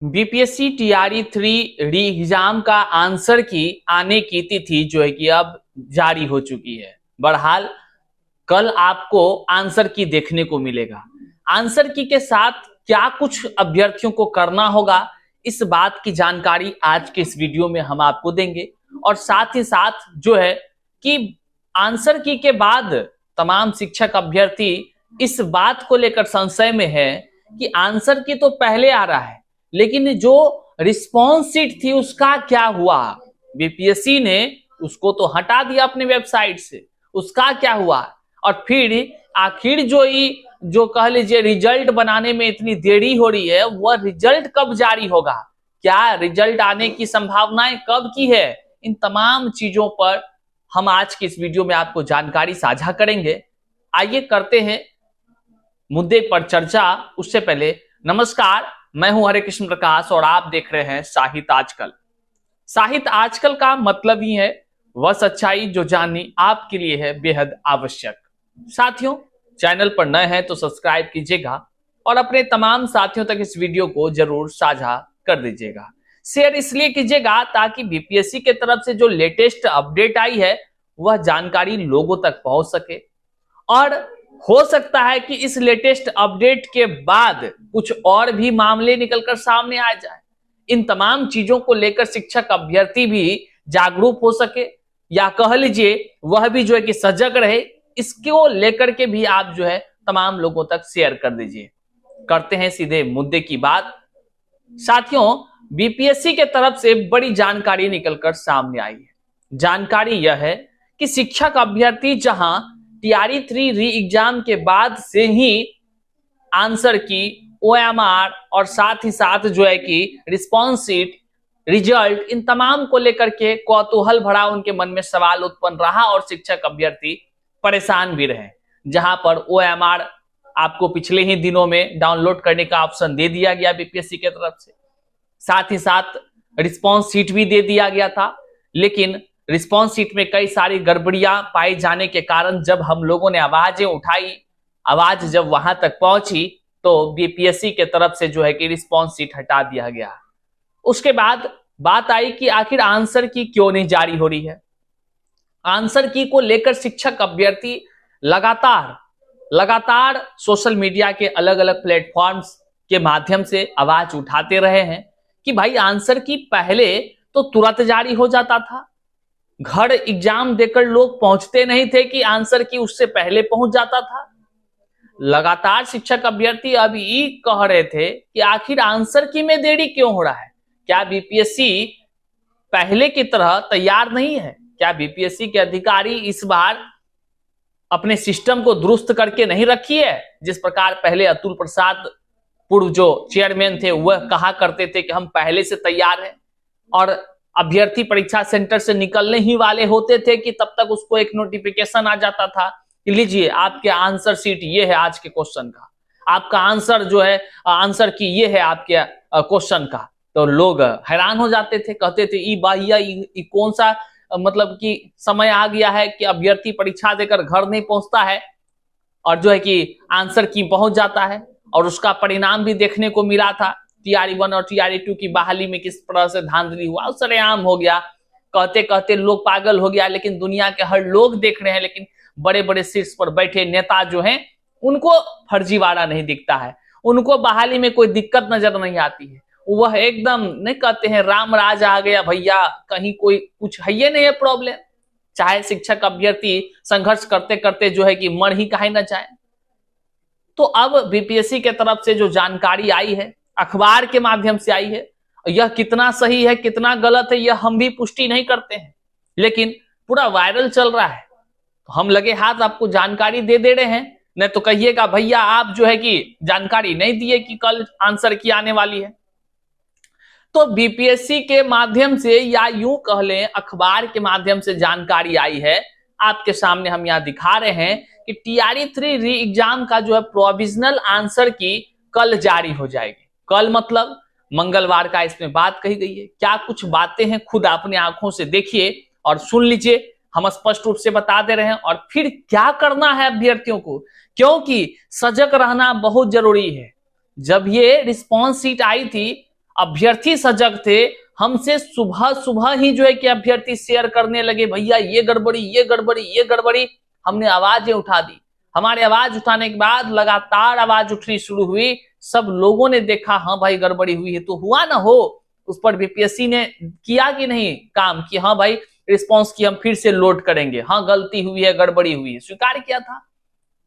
BPSC TRE 3 री exam का answer की आने की तिथि जो है कि अब जारी हो चुकी है। बहरहाल कल आपको आंसर की देखने को मिलेगा। आंसर की के साथ क्या कुछ अभ्यर्थियों को करना होगा, इस बात की जानकारी आज के इस वीडियो में हम आपको देंगे। और साथ ही साथ जो है कि आंसर की के बाद तमाम शिक्षक अभ्यर्थी इस बात को लेकर संशय में है कि आंसर की तो पहले आ रहा है, लेकिन जो रिस्पॉन्स शीट थी उसका क्या हुआ। बीपीएससी ने उसको तो हटा दिया अपने वेबसाइट से, उसका क्या हुआ। और फिर आखिर जो कह लीजिए रिजल्ट बनाने में इतनी देरी हो रही है, वह रिजल्ट कब जारी होगा, क्या रिजल्ट आने की संभावनाएं कब की है, इन तमाम चीजों पर हम आज की इस वीडियो में आपको जानकारी साझा करेंगे। आइए करते हैं मुद्दे पर चर्चा। उससे पहले नमस्कार, मैं हूं हरे कृष्ण प्रकाश और आप देख रहे हैं साहित्य आजकल। साहित्य आजकल का मतलब ही है वह सच्चाई जो जाननी आपके लिए है बेहद आवश्यक। साथियों, चैनल पर नए हैं तो सब्सक्राइब कीजिएगा और अपने तमाम साथियों तक इस वीडियो को जरूर साझा कर दीजिएगा। शेयर इसलिए कीजिएगा ताकि बीपीएससी के तरफ से जो लेटेस्ट अपडेट आई है वह जानकारी लोगों तक पहुंच सके। और हो सकता है कि इस लेटेस्ट अपडेट के बाद कुछ और भी मामले निकलकर सामने आ जाए। इन तमाम चीजों को लेकर शिक्षक अभ्यर्थी भी जागरूक हो सके, या कह लीजिए वह भी जो है कि सजग रहे, इसको लेकर के भी आप जो है तमाम लोगों तक शेयर कर दीजिए। करते हैं सीधे मुद्दे की बात। साथियों, बीपीएससी के तरफ से बड़ी जानकारी निकलकर सामने आई है। जानकारी यह है कि शिक्षक अभ्यर्थी जहां टीआरई 3 री एग्जाम के बाद से ही आंसर की, ओएमआर और साथ ही साथ जो है कि रिस्पॉन्स शीट, रिजल्ट, इन तमाम को लेकर के कौतूहल भरा उनके मन में सवाल उत्पन्न रहा और शिक्षक अभ्यर्थी परेशान भी रहे। जहां पर ओएमआर आपको पिछले ही दिनों में डाउनलोड करने का ऑप्शन दे दिया गया बीपीएससी की तरफ से, साथ ही साथ रिस्पॉन्स शीट भी दे दिया गया था। लेकिन रिस्पॉन्स शीट में कई सारी गड़बड़ियां पाए जाने के कारण जब हम लोगों ने आवाजें उठाई, आवाज जब वहां तक पहुंची तो बीपीएससी के तरफ से जो है कि रिस्पॉन्स शीट हटा दिया गया। उसके बाद बात आई कि आखिर आंसर की क्यों नहीं जारी हो रही है। आंसर की को लेकर शिक्षक अभ्यर्थी लगातार सोशल मीडिया के अलग अलग प्लेटफॉर्म्स के माध्यम से आवाज उठाते रहे हैं कि भाई आंसर की पहले तो तुरंत जारी हो जाता था, घर एग्जाम देकर लोग पहुंचते नहीं थे कि आंसर की उससे पहले पहुंच जाता था। लगातार शिक्षक अभ्यर्थी अभी कह रहे थे कि आखिर आंसर की में देरी क्यों हो रहा है, क्या बीपीएससी पहले की तरह तैयार नहीं है, क्या बीपीएससी के अधिकारी इस बार अपने सिस्टम को दुरुस्त करके नहीं रखी है। जिस प्रकार पहले अतुल प्रसाद पूर्व जो चेयरमैन थे वह कहा करते थे कि हम पहले से तैयार हैं, और अभ्यर्थी परीक्षा सेंटर से निकलने ही वाले होते थे कि तब तक उसको एक नोटिफिकेशन आ जाता था कि लीजिए आपके आंसर शीट ये है आज के क्वेश्चन का, आपका आंसर जो है आंसर की ये है आपके क्वेश्चन का। तो लोग हैरान हो जाते थे, कहते थे ई बाहिया ई कौन सा मतलब कि समय आ गया है कि अभ्यर्थी परीक्षा देकर घर नहीं पहुंचता है और जो है कि आंसर की पहुंच जाता है। और उसका परिणाम भी देखने को मिला था। टीआरई 1 और टीआरई 2 की बहाली में किस तरह से धांधली हुआ, सरेआम हो गया, कहते कहते लोग पागल हो गया। लेकिन दुनिया के हर लोग देख रहे हैं, लेकिन बड़े बड़े शीर्ष पर बैठे नेता जो हैं उनको फर्जीवाड़ा नहीं दिखता है, उनको बहाली में कोई दिक्कत नजर नहीं आती है। वह एकदम नहीं कहते हैं राम राज आ गया भैया, कहीं कोई कुछ है ये नहीं है प्रॉब्लम। चाहे शिक्षक अभ्यर्थी संघर्ष करते करते जो है कि मर ही काहे न जाए। तो अब बीपीएससी के तरफ से जो जानकारी आई है, अखबार के माध्यम से आई है, यह कितना सही है कितना गलत है यह हम भी पुष्टि नहीं करते हैं, लेकिन पूरा वायरल चल रहा है तो हम लगे हाथ आपको जानकारी दे रहे हैं। नहीं तो कहिएगा भैया आप जो है कि जानकारी नहीं दिए कि कल आंसर की आने वाली है। तो बीपीएससी के माध्यम से या यूं कह लें अखबार के माध्यम से जानकारी आई है, आपके सामने हम यहां दिखा रहे हैं कि टीआरई 3 री एग्जाम का जो है प्रोविजनल आंसर की कल जारी हो जाएगी। कल मतलब मंगलवार का इसमें बात कही गई है। क्या कुछ बातें हैं खुद अपने आंखों से देखिए और सुन लीजिए, हम स्पष्ट रूप से बता दे रहे हैं। और फिर क्या करना है अभ्यर्थियों को, क्योंकि सजग रहना बहुत जरूरी है। जब ये रिस्पॉन्स शीट आई थी अभ्यर्थी सजग थे, हमसे सुबह सुबह ही जो है कि अभ्यर्थी शेयर करने लगे, भैया ये गड़बड़ी, ये गड़बड़ी, ये गड़बड़ी। हमने आवाजें उठा दी। हमारे आवाज उठाने के बाद लगातार आवाज उठनी शुरू हुई। सब लोगों ने देखा, हाँ भाई गड़बड़ी हुई है। तो हुआ ना हो, उस पर बीपीएससी ने किया कि नहीं काम कि हाँ भाई रिस्पॉन्स की हम फिर से लोड करेंगे, हाँ गलती हुई है, गड़बड़ी हुई है, स्वीकार किया था।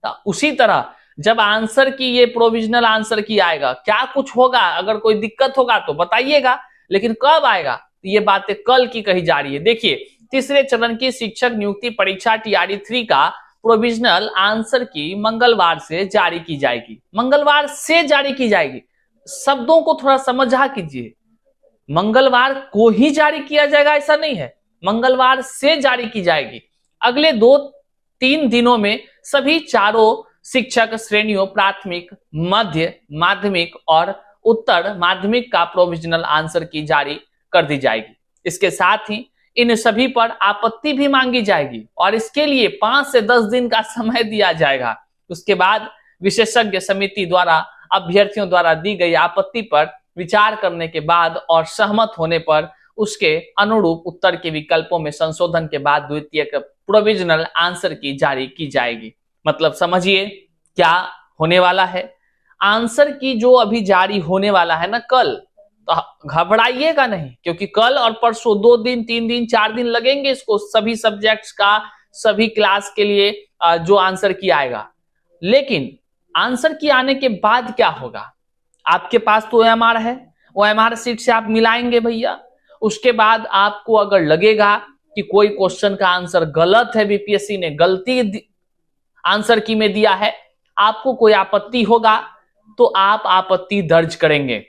तो उसी तरह जब आंसर की ये प्रोविजनल आंसर की आएगा, क्या कुछ होगा, अगर कोई दिक्कत होगा तो बताइएगा, लेकिन कब आएगा ये बातें कल की कही जा रही है। देखिए, तीसरे चरण की शिक्षक नियुक्ति परीक्षा टीआरई 3 का प्रोविजनल आंसर की मंगलवार से जारी की जाएगी। मंगलवार से जारी की जाएगी, शब्दों को थोड़ा समझा कीजिए। मंगलवार को ही जारी किया जाएगा ऐसा नहीं है, मंगलवार से जारी की जाएगी। अगले 2-3 दिनों में सभी चारों शिक्षक श्रेणियों प्राथमिक, मध्य माध्यमिक और उत्तर माध्यमिक का प्रोविजनल आंसर की जारी कर दी जाएगी। इसके साथ ही इन सभी पर आपत्ति भी मांगी जाएगी और इसके लिए 5 से 10 दिन का समय दिया जाएगा। उसके बाद विशेषज्ञ समिति द्वारा अभ्यर्थियों द्वारा दी गई आपत्ति पर विचार करने के बाद और सहमत होने पर उसके अनुरूप उत्तर के विकल्पों में संशोधन के बाद द्वितीयक प्रोविजनल आंसर की जारी की जाएगी। मतलब समझिए क्या होने वाला है। आंसर की जो अभी जारी होने वाला है ना कल, तो घबराइएगा नहीं, क्योंकि कल और परसों 2 दिन 3 दिन 4 दिन लगेंगे इसको सभी सब्जेक्ट्स का, सभी क्लास के लिए जो आंसर की आएगा। लेकिन आंसर की आने के बाद क्या होगा, आपके पास तो OMR है, OMR सीट से आप मिलाएंगे भैया। उसके बाद आपको अगर लगेगा कि कोई क्वेश्चन का आंसर गलत है, बीपीएससी ने गलती आंसर की में दिया है, आपको कोई आपत्ति होगा तो आप आपत्ति दर्ज करेंगे।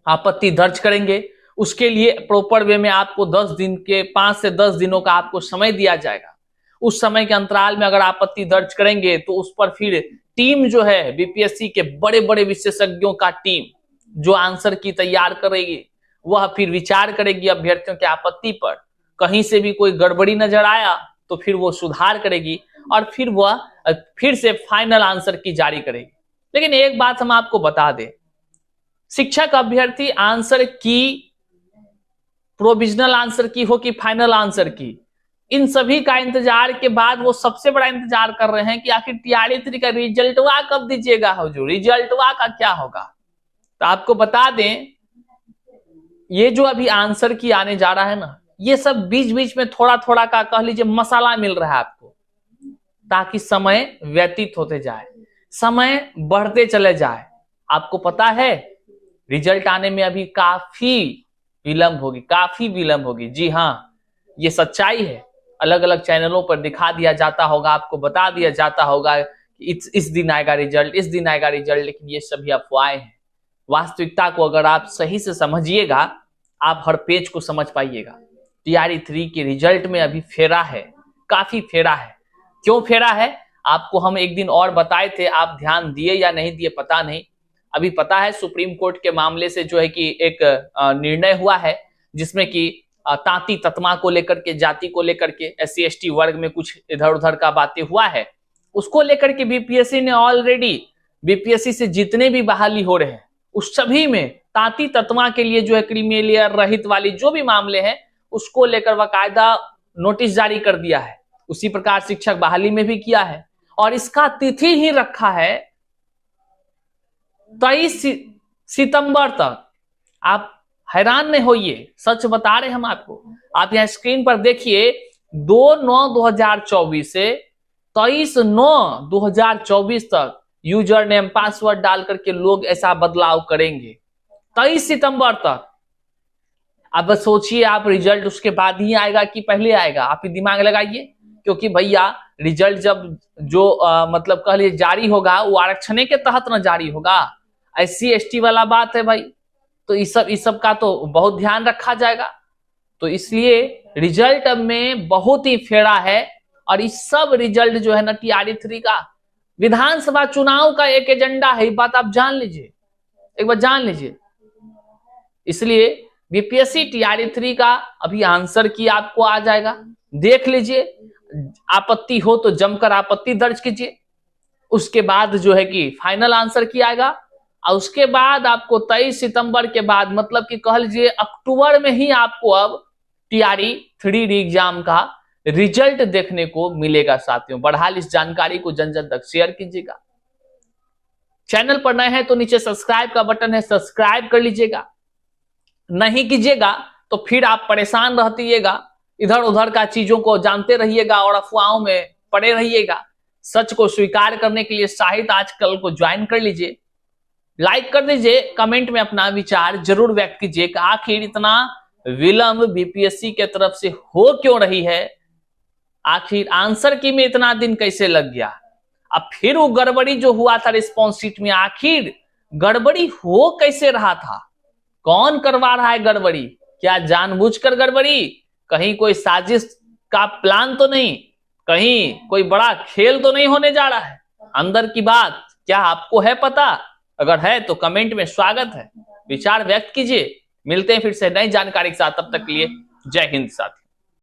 आपत्ति दर्ज करेंगे, उसके लिए प्रॉपर वे में आपको 10 दिन के 5 से 10 दिनों का आपको समय दिया जाएगा। उस समय के अंतराल में अगर आपत्ति दर्ज करेंगे तो उस पर फिर टीम जो है बीपीएससी के बड़े बड़े विशेषज्ञों का टीम जो आंसर की तैयार करेगी, वह फिर विचार करेगी अभ्यर्थियों के आपत्ति पर। कहीं से भी कोई गड़बड़ी नजर आया तो फिर वो सुधार करेगी और फिर वह फिर से फाइनल आंसर की जारी करेगी। लेकिन एक बात हम आपको बता दें, शिक्षक अभ्यर्थी आंसर की, प्रोविजनल आंसर की हो कि फाइनल आंसर की, इन सभी का इंतजार के बाद वो सबसे बड़ा इंतजार कर रहे हैं कि आखिर टीआरई 3 का रिजल्टवा कब दीजिएगा हुजूर, रिजल्टवा का क्या होगा। तो आपको बता दें, ये जो अभी आंसर की आने जा रहा है ना, ये सब बीच बीच में थोड़ा थोड़ा का कह लीजिए मसाला मिल रहा है आपको, ताकि समय व्यतीत होते जाए, समय बढ़ते चले जाए। आपको पता है रिजल्ट आने में अभी काफी विलंब होगी, काफी विलंब होगी। जी हाँ, ये सच्चाई है। अलग अलग चैनलों पर दिखा दिया जाता होगा, आपको बता दिया जाता होगा कि इस दिन आएगा रिजल्ट, इस दिन आएगा रिजल्ट, लेकिन ये सभी अफवाहें हैं। वास्तविकता को अगर आप सही से समझिएगा, आप हर पेज को समझ पाइएगा। टीआरई 3 के रिजल्ट में अभी फेरा है, काफी फेरा है। क्यों फेरा है आपको हम एक दिन और बताए थे, आप ध्यान दिए या नहीं दिए पता नहीं। अभी पता है सुप्रीम कोर्ट के मामले से जो है कि एक निर्णय हुआ है, जिसमें कि तांती ततमा को लेकर के, जाति को लेकर के, SC ST वर्ग में कुछ इधर उधर का बातें हुआ है, उसको लेकर के बीपीएससी ने ऑलरेडी, बीपीएससी से जितने भी बहाली हो रहे हैं उस सभी में तांती ततमा के लिए जो है क्रीमिलेयर रहित वाली जो भी मामले हैं उसको लेकर बाकायदा नोटिस जारी कर दिया है। उसी प्रकार शिक्षक बहाली में भी किया है और इसका तिथि ही रखा है 23 सितंबर तक। आप हैरान नहीं होइए, सच बता रहे हम आपको। आप यहां स्क्रीन पर देखिए, 2/9/2024 से 23/9/2024 तक यूजर नेम पासवर्ड डाल करके लोग ऐसा बदलाव करेंगे 23 सितंबर तक। अब सोचिए आप, रिजल्ट उसके बाद ही आएगा कि पहले आएगा, आप ही दिमाग लगाइए। क्योंकि भैया रिजल्ट जब जो मतलब कह लीजिए जारी होगा, वो आरक्षण के तहत ना जारी होगा, SC ST वाला बात है भाई। तो इस सब का तो बहुत ध्यान रखा जाएगा। तो इसलिए रिजल्ट में बहुत ही फेरा है और इस सब रिजल्ट जो है ना टीआरई 3 का विधानसभा चुनाव का एक एजेंडा है, बात आप जान लीजिए, एक बार जान लीजिए। इसलिए बीपीएससी टीआरई 3 का अभी आंसर की आपको आ जाएगा, देख लीजिए। आपत्ति हो तो जमकर आपत्ति दर्ज कीजिए। उसके बाद जो है कि फाइनल आंसर की आएगा और उसके बाद आपको 23 सितंबर के बाद मतलब कि कह लीजिए अक्टूबर में ही आपको अब टीआरई 3D एग्जाम का रिजल्ट देखने को मिलेगा साथियों। बहरहाल इस जानकारी को जन जन तक शेयर कीजिएगा। चैनल पर नए हैं तो नीचे सब्सक्राइब का बटन है, सब्सक्राइब कर लीजिएगा। नहीं कीजिएगा तो फिर आप परेशान रहतीएगा, इधर उधर का चीजों को जानते रहिएगा और अफवाहों में पड़े रहिएगा। सच को स्वीकार करने के लिए साहित्य आजकल को ज्वाइन कर लीजिए, लाइक कर दीजिए, कमेंट में अपना विचार जरूर व्यक्त कीजिए कि आखिर इतना विलंब बीपीएससी के तरफ से हो क्यों रही है, आखिर आंसर की में इतना दिन कैसे लग गया। अब फिर वो गड़बड़ी जो हुआ था रिस्पॉन्स शीट में, आखिर गड़बड़ी हो कैसे रहा था, कौन करवा रहा है गड़बड़ी, क्या जानबूझकर गड़बड़ी, कहीं कोई साजिश का प्लान तो नहीं, कहीं कोई बड़ा खेल तो नहीं होने जा रहा है। अंदर की बात क्या आपको है पता? अगर है तो कमेंट में स्वागत है, विचार व्यक्त कीजिए। मिलते हैं फिर से नई जानकारी के साथ, तब तक के लिए जय हिंद साथी।